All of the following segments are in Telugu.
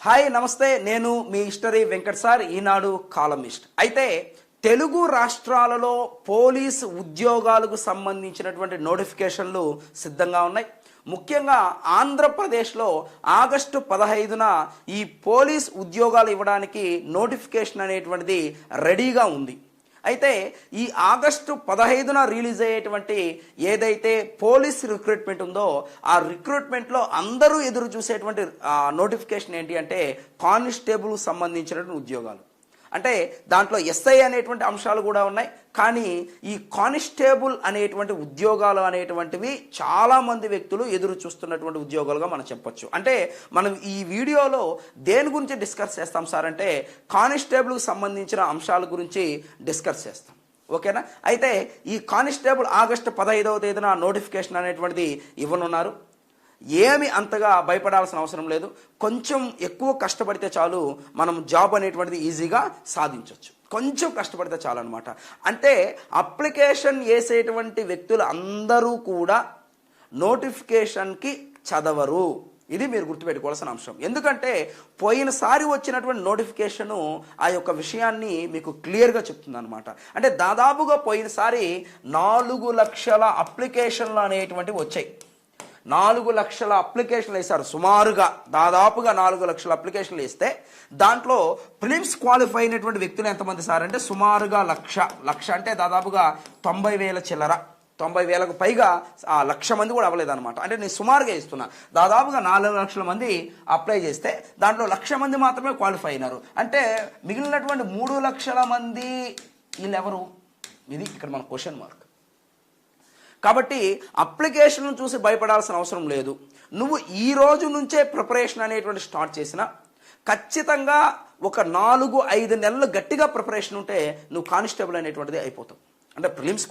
హాయ్ నమస్తే, నేను మీ హిస్టరీ వెంకట్ సార్, ఈనాడు కాలమిస్ట్. అయితే తెలుగు రాష్ట్రాలలో పోలీసు ఉద్యోగాలకు సంబంధించినటువంటి నోటిఫికేషన్లు సిద్ధంగా ఉన్నాయి. ముఖ్యంగా ఆంధ్రప్రదేశ్లో ఆగస్టు 15న ఈ పోలీస్ ఉద్యోగాలు ఇవ్వడానికి నోటిఫికేషన్ అనేటువంటిది రెడీగా ఉంది. అయితే ఈ ఆగస్టు 15న రిలీజ్ అయ్యేటువంటి ఏదైతే పోలీస్ రిక్రూట్మెంట్ ఉందో ఆ రిక్రూట్మెంట్లో అందరూ ఎదురు చూసేటువంటి నోటిఫికేషన్ ఏంటి అంటే కానిస్టేబుల్ సంబంధించినటువంటి ఉద్యోగాలు. అంటే దాంట్లో ఎస్ఐ అనేటువంటి అంశాలు కూడా ఉన్నాయి. కానీ ఈ కానిస్టేబుల్ అనేటువంటి ఉద్యోగాలు అనేటువంటివి చాలామంది వ్యక్తులు ఎదురు చూస్తున్నటువంటి ఉద్యోగాలుగా మనం చెప్పొచ్చు. అంటే మనం ఈ వీడియోలో దేని గురించి డిస్కస్ చేస్తాం సార్ అంటే కానిస్టేబుల్కి సంబంధించిన అంశాల గురించి డిస్కస్ చేస్తాం. ఓకేనా? అయితే ఈ కానిస్టేబుల్ ఆగస్టు 15వ తేదీన నోటిఫికేషన్ అనేటువంటిది ఇవ్వనున్నారు. ఏమి అంతగా భయపడాల్సిన అవసరం లేదు. కొంచెం ఎక్కువ కష్టపడితే చాలు మనం జాబ్ అనేటువంటిది ఈజీగా సాధించవచ్చు. కొంచెం కష్టపడితే చాలు అనమాట. అంటే అప్లికేషన్ వేసేటువంటి వ్యక్తులు అందరూ కూడా నోటిఫికేషన్కి చదవరు. ఇది మీరు గుర్తుపెట్టుకోవాల్సిన అంశం. ఎందుకంటే పోయినసారి వచ్చినటువంటి నోటిఫికేషను ఆ యొక్క విషయాన్ని మీకు క్లియర్గా చెప్తుంది అనమాట. అంటే దాదాపుగా పోయినసారి 4 లక్షల అప్లికేషన్లు అనేటువంటివి వచ్చాయి. 4 లక్షల అప్లికేషన్లు వేశారు. సుమారుగా దాదాపుగా 4 లక్షల అప్లికేషన్లు వేస్తే దాంట్లో ప్రిలిమ్స్ క్వాలిఫై అయినటువంటి వ్యక్తులు ఎంతమంది సార్ అంటే సుమారుగా లక్ష అంటే దాదాపుగా 90,000 చిల్లర, 90,000కు పైగా 1,00,000 మంది కూడా అవ్వలేదన్నమాట. అంటే నేను సుమారుగా ఇస్తున్నా. దాదాపుగా 4 లక్షల మంది అప్లై చేస్తే దాంట్లో 1,00,000 మంది మాత్రమే క్వాలిఫై అయినారు. అంటే మిగిలినటువంటి 3 లక్షల మంది వీళ్ళెవరు? ఇది ఇక్కడ మన క్వశ్చన్ మార్క్. కాబట్టి అప్లికేషన్ చూసి భయపడాల్సిన అవసరం లేదు. నువ్వు ఈ రోజు నుంచే ప్రిపరేషన్ అనేటువంటి స్టార్ట్ చేసినా ఖచ్చితంగా ఒక 4-5 నెలలు గట్టిగా ప్రిపరేషన్ ఉంటే నువ్వు కానిస్టేబుల్ అనేటువంటిది అయిపోతావు. అంటే ప్రిలిమ్స్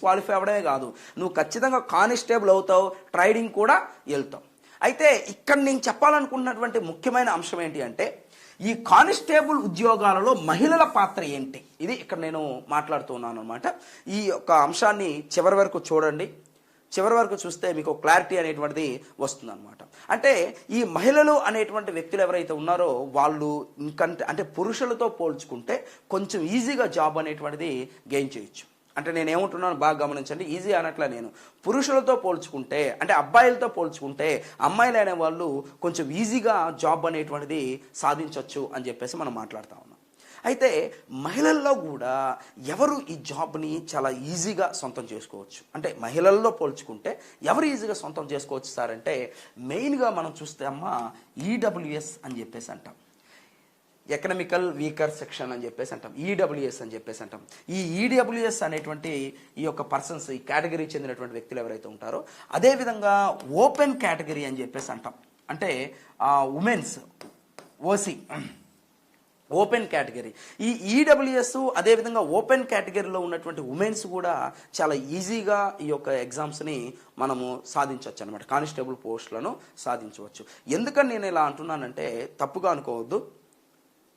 క్వాలిఫై అవ్వడమే కాదు, నువ్వు ఖచ్చితంగా కానిస్టేబుల్ అవుతావు, ట్రైనింగ్ కూడా వెళ్తావు. అయితే ఇక్కడ నేను చెప్పాలనుకున్నటువంటి ముఖ్యమైన అంశం ఏంటి అంటే ఈ కానిస్టేబుల్ ఉద్యోగాలలో మహిళల పాత్ర ఏంటి, ఇది ఇక్కడ నేను మాట్లాడుతున్నాను అనమాట. ఈ యొక్క అంశాన్ని చివరి వరకు చూడండి. చివరి వరకు చూస్తే మీకు క్లారిటీ అనేటువంటిది వస్తుందన్నమాట. అంటే ఈ మహిళలు అనేటువంటి వ్యక్తులు ఎవరైతే ఉన్నారో వాళ్ళు ఇంకంటే అంటే పురుషులతో పోల్చుకుంటే కొంచెం ఈజీగా జాబ్ అనేటువంటిది గెయిన్ చేయొచ్చు. అంటే నేను ఏమంటున్నాను బాగా గమనించండి. ఈజీ అనట్లా, నేను పురుషులతో పోల్చుకుంటే అంటే అబ్బాయిలతో పోల్చుకుంటే అమ్మాయిలు అనే వాళ్ళు కొంచెం ఈజీగా జాబ్ అనేటువంటిది సాధించవచ్చు అని చెప్పేసి మనం మాట్లాడుతూ ఉన్నాం. అయితే మహిళల్లో కూడా ఎవరు ఈ జాబ్ని చాలా ఈజీగా సొంతం చేసుకోవచ్చు అంటే మహిళల్లో పోల్చుకుంటే ఎవరు ఈజీగా సొంతం చేసుకోవచ్చు సార్ అంటే మెయిన్గా మనం చూస్తే ఈడబ్ల్యూఎస్ అని చెప్పేసి అంటాం. ఎకనామికల్ వీకర్ సెక్షన్ అని చెప్పేసి అంటాం, ఈడబ్ల్యూఎస్ అని చెప్పేసి అంటాం. ఈ ఈడబ్ల్యూఎస్ అనేటువంటి ఈ యొక్క పర్సన్స్, ఈ కేటగిరీ చెందినటువంటి వ్యక్తులు ఎవరైతే ఉంటారో అదేవిధంగా ఓపెన్ కేటగిరీ అని చెప్పేసి అంటాం. అంటే ఉమెన్స్, ఓసీ, ఓపెన్ కేటగిరీ. ఈ ఈడబ్ల్యూఎస్ అదేవిధంగా ఓపెన్ కేటగిరీలో ఉన్నటువంటి ఉమెన్స్ కూడా చాలా ఈజీగా ఈ యొక్క ఎగ్జామ్స్ని మనము సాధించవచ్చు అనమాట. కానిస్టేబుల్ పోస్టులను సాధించవచ్చు. ఎందుకని నేను ఇలా అంటున్నానంటే తప్పుగా అనుకోవద్దు,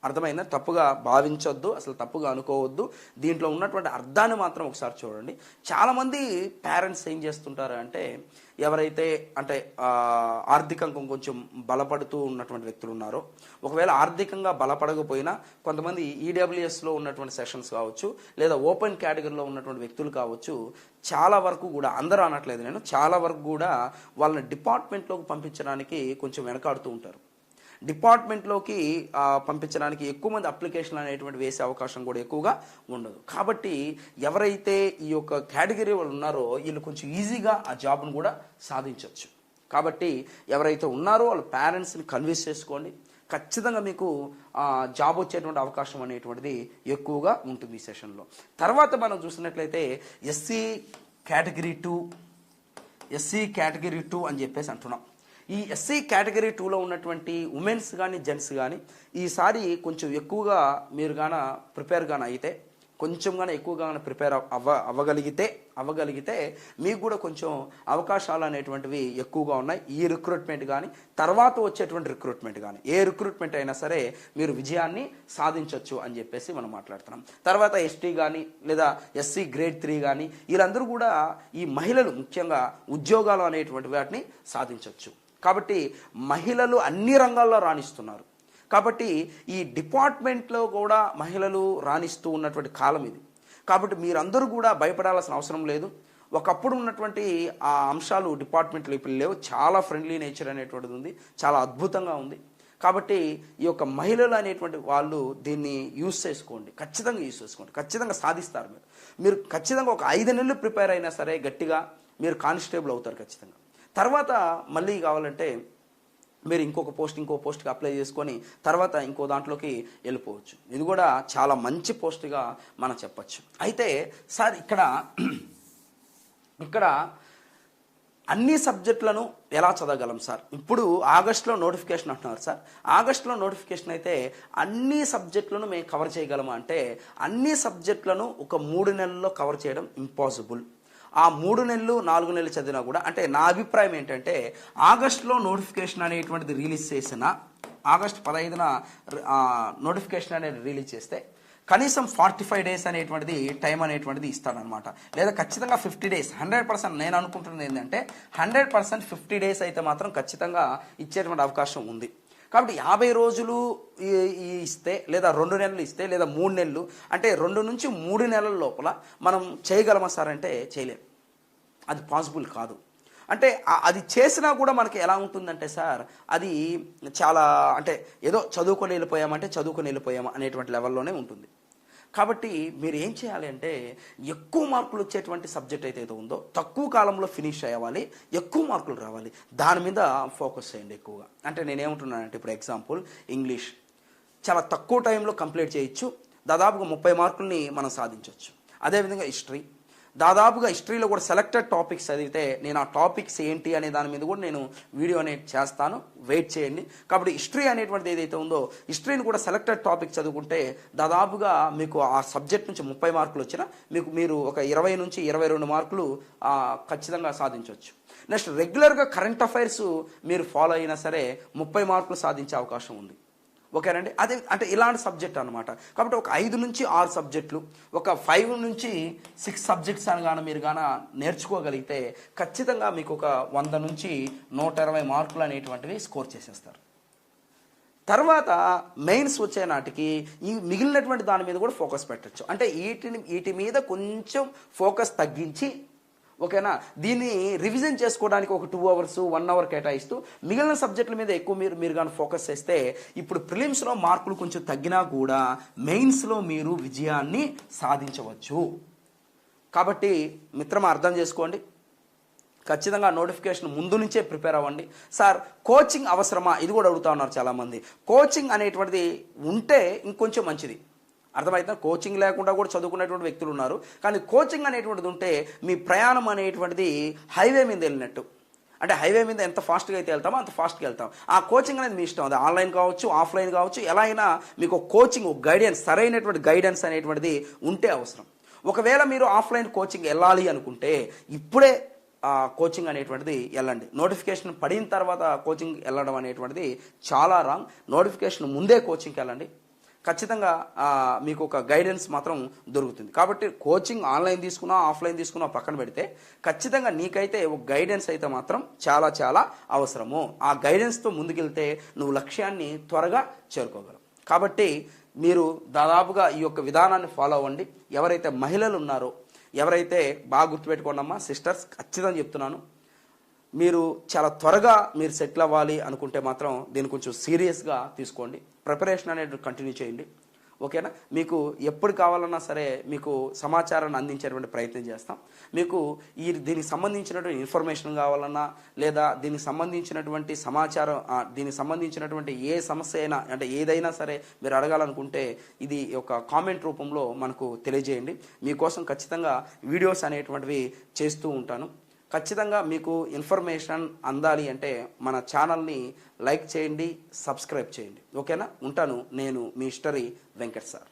అర్థమైందా? తప్పుగా భావించొద్దు, అసలు తప్పుగా అనుకోవద్దు. దీంట్లో ఉన్నటువంటి అర్థాన్ని మాత్రం ఒకసారి చూడండి. చాలామంది పేరెంట్స్ ఏం చేస్తుంటారు అంటే ఎవరైతే అంటే ఆర్థికంగా కొంచెం బలపడుతూ ఉన్నటువంటి వ్యక్తులు ఉన్నారో, ఒకవేళ ఆర్థికంగా బలపడకపోయినా కొంతమంది ఈడబ్ల్యూఎస్లో ఉన్నటువంటి సెషన్స్ కావచ్చు లేదా ఓపెన్ కేటగిరీలో ఉన్నటువంటి వ్యక్తులు కావచ్చు, చాలా వరకు కూడా, అందరూ అనట్లేదు నేను, చాలా వరకు కూడా వాళ్ళని డిపార్ట్మెంట్లోకి పంపించడానికి కొంచెం వెనకాడుతూ ఉంటారు. డిపార్ట్మెంట్లోకి పంపించడానికి ఎక్కువ మంది అప్లికేషన్లు అనేటువంటి వేసే అవకాశం కూడా ఎక్కువగా ఉండదు. కాబట్టి ఎవరైతే ఈ యొక్క కేటగిరీ వాళ్ళు ఉన్నారో వీళ్ళు కొంచెం ఈజీగా ఆ జాబ్ను కూడా సాధించవచ్చు. కాబట్టి ఎవరైతే ఉన్నారో వాళ్ళ పేరెంట్స్ని కన్విన్స్ చేసుకోండి. ఖచ్చితంగా మీకు జాబ్ వచ్చేటువంటి అవకాశం అనేటువంటిది ఎక్కువగా ఉంటుంది ఈ సెషన్లో. తర్వాత మనం చూసినట్లయితే ఎస్సీ కేటగిరీ 2 అని చెప్పేసి అంటున్నాం. ఈ ఎస్సీ కేటగిరీ 2లో ఉన్నటువంటి ఉమెన్స్ కానీ జెంట్స్ కానీ ఈసారి కొంచెం ఎక్కువగా మీరు ప్రిపేర్ అయితే కొంచెం ఎక్కువగా ప్రిపేర్ అవ్వగలిగితే మీకు కూడా కొంచెం అవకాశాలు అనేటువంటివి ఎక్కువగా ఉన్నాయి. ఈ రిక్రూట్మెంట్ కానీ తర్వాత వచ్చేటువంటి రిక్రూట్మెంట్ కానీ ఏ రిక్రూట్మెంట్ అయినా సరే మీరు విజయాన్ని సాధించవచ్చు అని చెప్పేసి మనం మాట్లాడుతున్నాం. తర్వాత ఎస్టీ కానీ లేదా ఎస్సీ గ్రేడ్ 3 కానీ వీళ్ళందరూ కూడా ఈ మహిళలు ముఖ్యంగా ఉద్యోగాలు అనేటువంటి వాటిని సాధించవచ్చు. కాబట్టి మహిళలు అన్ని రంగాల్లో రాణిస్తున్నారు. కాబట్టి ఈ డిపార్ట్మెంట్లో కూడా మహిళలు రాణిస్తూ ఉన్నటువంటి కాలం ఇది. కాబట్టి మీరందరూ కూడా భయపడాల్సిన అవసరం లేదు. ఒకప్పుడు ఉన్నటువంటి ఆ అంశాలు డిపార్ట్మెంట్లో ఇప్పుడు లేవు. చాలా ఫ్రెండ్లీ నేచర్ అనేటువంటిది ఉంది, చాలా అద్భుతంగా ఉంది. కాబట్టి ఈ యొక్క మహిళలు అనేటువంటి వాళ్ళు దీన్ని యూజ్ చేసుకోండి, ఖచ్చితంగా యూజ్ చేసుకోండి, ఖచ్చితంగా సాధిస్తారు. మీరు ఖచ్చితంగా ఒక 5 నెలలు ప్రిపేర్ అయినా సరే గట్టిగా మీరు కానిస్టేబుల్ అవుతారు ఖచ్చితంగా. తర్వాత మళ్ళీ కావాలంటే మీరు ఇంకో పోస్ట్కి అప్లై చేసుకొని తర్వాత ఇంకో దాంట్లోకి వెళ్ళిపోవచ్చు. ఇది కూడా చాలా మంచి పోస్ట్గా మనం చెప్పచ్చు. అయితే సార్ ఇక్కడ అన్ని సబ్జెక్టులను ఎలా చదవగలం సార్? ఇప్పుడు ఆగస్టులో నోటిఫికేషన్ అంటున్నారు సార్. ఆగస్టులో నోటిఫికేషన్ అయితే అన్ని సబ్జెక్టులను మేము కవర్ చేయగలమా అంటే అన్ని సబ్జెక్టులను ఒక 3 నెలల్లో కవర్ చేయడం ఇంపాసిబుల్. ఆ 3 నెలలు 4 నెలలు చదివినా కూడా, అంటే నా అభిప్రాయం ఏంటంటే ఆగస్టులో నోటిఫికేషన్ అనేటువంటిది రిలీజ్ చేసిన ఆగస్టు 15న నోటిఫికేషన్ అనేది రిలీజ్ చేస్తే కనీసం 45 డేస్ అనేటువంటిది టైం అనేటువంటిది ఇస్తాడనమాట. లేదా ఖచ్చితంగా 50 డేస్ 100%. నేను అనుకుంటున్నది ఏంటంటే 100% 50 డేస్ అయితే మాత్రం ఖచ్చితంగా ఇచ్చేటువంటి అవకాశం ఉంది. కాబట్టి 50 రోజులు ఇస్తే, లేదా 2 నెలలు ఇస్తే, లేదా 3 నెలలు, అంటే 2 నుంచి 3 నెలల లోపల మనం చేయగలమా సార్ అంటే చేయలేం. అది పాసిబుల్ కాదు. అంటే అది చేసినా కూడా మనకి ఎలా ఉంటుందంటే సార్, అది చాలా అంటే ఏదో చదువుకొని వెళ్ళిపోయామా అనేటువంటి లెవెల్లోనే ఉంటుంది. కాబట్టి మీరు ఏం చేయాలి అంటే ఎక్కువ మార్కులు వచ్చేటువంటి సబ్జెక్ట్ అయితే ఉందో తక్కువ కాలంలో ఫినిష్ అయ్యాలి, ఎక్కువ మార్కులు రావాలి, దాని మీద ఫోకస్ చేయండి ఎక్కువగా. అంటే నేనేమంటున్నానంటే ఇప్పుడు ఎగ్జాంపుల్ ఇంగ్లీష్ చాలా తక్కువ టైంలో కంప్లీట్ చేయొచ్చు, దాదాపుగా 30 మార్కుల్ని మనం సాధించవచ్చు. అదేవిధంగా దాదాపుగా హిస్టరీలో కూడా సెలెక్టెడ్ టాపిక్స్ చదివితే నేను ఆ టాపిక్స్ ఏంటి అనే దాని మీద కూడా నేను వీడియో అనేది చేస్తాను, వెయిట్ చేయండి. కాబట్టి హిస్టరీ అనేటువంటిది ఏదైతే ఉందో హిస్టరీని కూడా సెలెక్టెడ్ టాపిక్ చదువుకుంటే దాదాపుగా మీకు ఆ సబ్జెక్ట్ నుంచి 30 మార్కులు వచ్చినా మీరు ఒక 20 నుంచి 22 మార్కులు ఖచ్చితంగా సాధించవచ్చు. నెక్స్ట్ రెగ్యులర్గా కరెంట్ అఫైర్స్ మీరు ఫాలో అయినా సరే 30 మార్కులు సాధించే అవకాశం ఉంది. ఓకేనండి. అదే అంటే ఇలాంటి సబ్జెక్ట్ అనమాట. కాబట్టి ఒక 5 నుంచి 6 సబ్జెక్టులు, ఒక 5 నుంచి 6 సబ్జెక్ట్స్ అని మీరు నేర్చుకోగలిగితే ఖచ్చితంగా మీకు ఒక 100 నుంచి 120 మార్కులు అనేటువంటివి స్కోర్ చేసేస్తారు. తర్వాత మెయిన్స్ వచ్చే నాటికి ఈ మిగిలినటువంటి దాని మీద కూడా ఫోకస్ పెట్టచ్చు. అంటే వీటి మీద కొంచెం ఫోకస్ తగ్గించి, ఓకేనా, దీన్ని రివిజన్ చేసుకోవడానికి ఒక 2 అవర్స్ 1 అవర్ కేటాయిస్తూ మిగిలిన సబ్జెక్టుల మీద ఎక్కువ మీరు కానీ ఫోకస్ చేస్తే ఇప్పుడు ప్రిలిమ్స్లో మార్కులు కొంచెం తగ్గినా కూడా మెయిన్స్లో మీరు విజయాన్ని సాధించవచ్చు. కాబట్టి మిత్రమా అర్థం చేసుకోండి, ఖచ్చితంగా నోటిఫికేషన్ ముందు నుంచే ప్రిపేర్ అవ్వండి. సార్ కోచింగ్ అవసరమా ఇది కూడా అడుగుతా ఉన్నారు చాలామంది. కోచింగ్ అనేటువంటిది ఉంటే ఇంకొంచెం మంచిది. అర్థమైతే కోచింగ్ లేకుండా కూడా చదువుకునేటువంటి వ్యక్తులు ఉన్నారు. కానీ కోచింగ్ అనేటువంటిది ఉంటే మీ ప్రయాణం అనేటువంటిది హైవే మీద వెళ్ళినట్టు. అంటే హైవే మీద ఎంత ఫాస్ట్గా అయితే వెళ్తామో అంత ఫాస్ట్గా వెళ్తాం. ఆ కోచింగ్ అనేది మీ ఇష్టం, అది ఆన్లైన్ కావచ్చు, ఆఫ్లైన్ కావచ్చు, ఎలా అయినా మీకు కోచింగ్, గైడెన్స్, సరైనటువంటి గైడెన్స్ అనేటువంటిది ఉంటే అవసరం. ఒకవేళ మీరు ఆఫ్లైన్ కోచింగ్ వెళ్ళాలి అనుకుంటే ఇప్పుడే కోచింగ్ అనేటువంటిది వెళ్ళండి. నోటిఫికేషన్ పడిన తర్వాత కోచింగ్ వెళ్ళడం అనేటువంటిది చాలా రాంగ్. నోటిఫికేషన్ ముందే కోచింగ్కి వెళ్ళండి, ఖచ్చితంగా మీకు ఒక గైడెన్స్ మాత్రం దొరుకుతుంది. కాబట్టి కోచింగ్ ఆన్లైన్ తీసుకున్నా ఆఫ్లైన్ తీసుకున్నా పక్కన పెడితే ఖచ్చితంగా నీకైతే ఒక గైడెన్స్ అయితే మాత్రం చాలా చాలా అవసరము. ఆ గైడెన్స్తో ముందుకెళ్తే నువ్వు లక్ష్యాన్ని త్వరగా చేరుకోగలవు. కాబట్టి మీరు దాదాపుగా ఈ యొక్క విధానాన్ని ఫాలో అవ్వండి. ఎవరైతే మహిళలు ఉన్నారో, ఎవరైతే బాగా గుర్తుపెట్టుకోండమ్మా సిస్టర్స్, ఖచ్చితంగా చెప్తున్నాను, మీరు చాలా త్వరగా మీరు సెటిల్ అవ్వాలి అనుకుంటే మాత్రం దీన్ని కొంచెం సీరియస్గా తీసుకోండి. ప్రిపరేషన్ అనేది కంటిన్యూ చేయండి. ఓకేనా? మీకు ఎప్పుడు కావాలన్నా సరే మీకు సమాచారాన్ని అందించేటువంటి ప్రయత్నం చేస్తాం. మీకు దీనికి సంబంధించినటువంటి ఇన్ఫర్మేషన్ కావాలన్నా, లేదా దీనికి సంబంధించినటువంటి సమాచారం, దీనికి సంబంధించినటువంటి ఏ సమస్య అయినా, అంటే ఏదైనా సరే మీరు అడగాలనుకుంటే ఇది ఒక కామెంట్ రూపంలో మనకు తెలియజేయండి. మీకోసం ఖచ్చితంగా వీడియోస్ అనేటువంటివి చేస్తూ ఉంటాను. ఖచ్చితంగా మీకు ఇన్ఫర్మేషన్ అందాలి అంటే మన ఛానల్ని లైక్ చేయండి, సబ్స్క్రైబ్ చేయండి. ఓకేనా? ఉంటాను. నేను మీ హిస్టరీ వెంకట్ సార్.